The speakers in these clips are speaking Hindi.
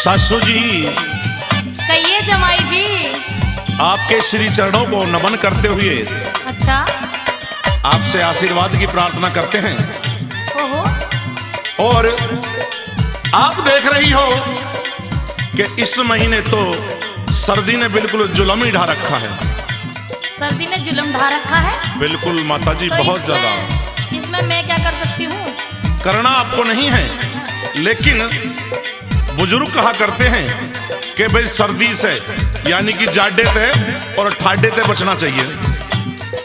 सासू जी, कहिए जमाई जी। आपके श्री चरणों को नमन करते हुए अच्छा। आपसे आशीर्वाद की प्रार्थना करते हैं। ओहो। और आप देख रही हो कि इस महीने तो सर्दी ने बिल्कुल जुल्म ही ढा रखा है। सर्दी ने जुल्म ढा रखा है? बिल्कुल माता जी, तो बहुत ज्यादा। इसमें मैं क्या कर सकती हूँ? करना आपको नहीं है, लेकिन बुजुर्ग कहा करते हैं कि भाई सर्दी से यानी कि जाड़े से और ठाडे से बचना चाहिए।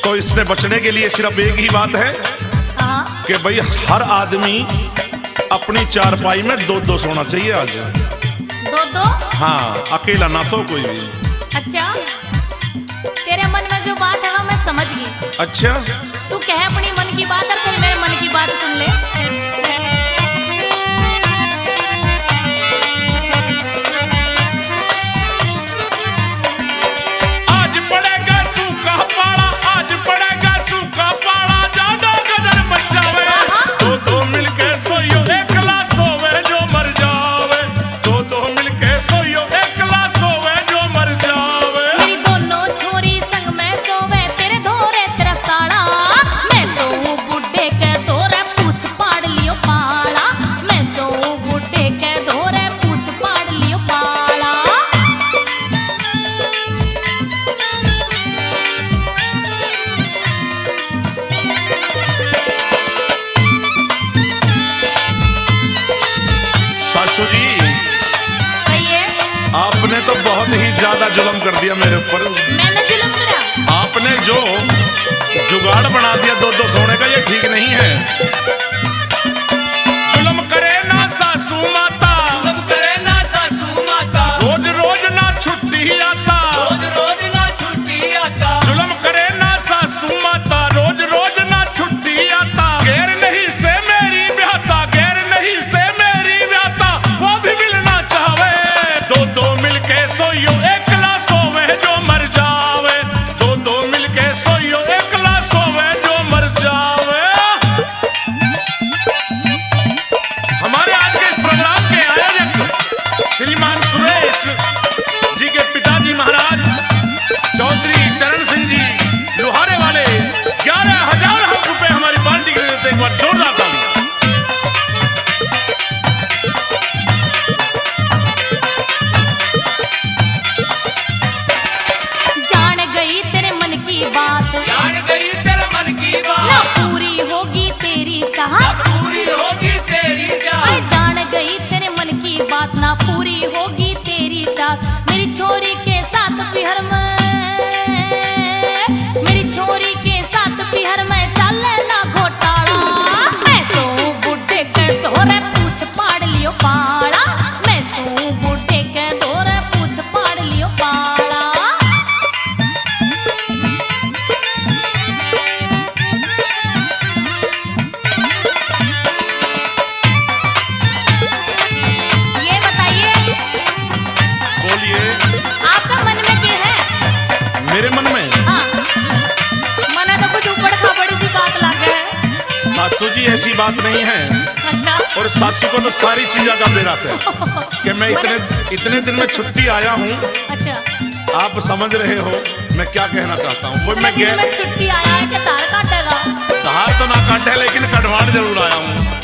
तो इससे बचने के लिए सिर्फ एक ही बात है कि भाई हर आदमी अपनी चारपाई में दो सोना चाहिए आज। दो? हाँ, अकेला ना सो कोई भी। अच्छा, तेरे मन में जो बात है वो मैं समझ गई। अच्छा, तू कह अपनी मन की बात और फिर मेरे मन की बात सुन ले। सासू जी, आपने तो बहुत ही ज्यादा जुल्म कर दिया मेरे ऊपर। मैंने जुल्म करा? आपने जो जुगाड़ बना दिया दो सोने का, ये ठीक नहीं है। जुल्म करे ना सासू माता, जुल्म करे ना सासू माता, रोज रोज ना छुट्टी आता, रोज रोज ना छुट्टी आता। जुल्म करे ना सासू माता, रोज रोज ना छुट्टी आता। गैर नहीं से मेरी ब्याहता, गैर नहीं से मेरी ब्याहता, वो भी मिलना चाहे। दो मिलके सोइयो एकला सोवे जो मर जावे, दो मिलके सोइयो एकला सोवे जो मर जावे। हमारे आज के इस प्रोग्राम के आयोजक श्रीमान सुरेश जी के पिताजी महाराज चौधरी चरण सिंह जी लोहारे वाले 11,000 रुपए हमारी पार्टी के लिए देते। एक बार जोरदार तालियां। जान गई तेरे मन की बात, जान गई तेरे मन की बात, ना पूरी होगी तेरी चाहत, पूरी होगी तेरी अरे जान गई तेरे मन की बात, ना पूरी होगी तेरी चाहत। मेरी छोरी के साथ पिहर में, मेरी छोरी के साथ पिहर में चले ना घोटाला। मैं सो बुढ़े के तोरे पूछ पाड़ लियो पाड़ा, मैं सो बुढ़े के तोरे पूछ पाड़ लियो पाड़ा। ये बताइए, बोलिए। आपका मन में क्या है? मेरे मन में? हाँ, मना तो कुछ ऊपर खाबड़ी सी बात लागे है। सासू जी, ऐसी बात नहीं है। अच्छा। और सासू को तो सारी चीजों का बेरा है कि मैं इतने दिन में छुट्टी आया हूँ। अच्छा, आप समझ रहे हो मैं क्या कहना चाहता हूँ। कोई मैं मैं छुट्टी आया है कि तार काटेगा? धार तो ना काटे, लेकिन कटवाड़ जरूर आया हूँ।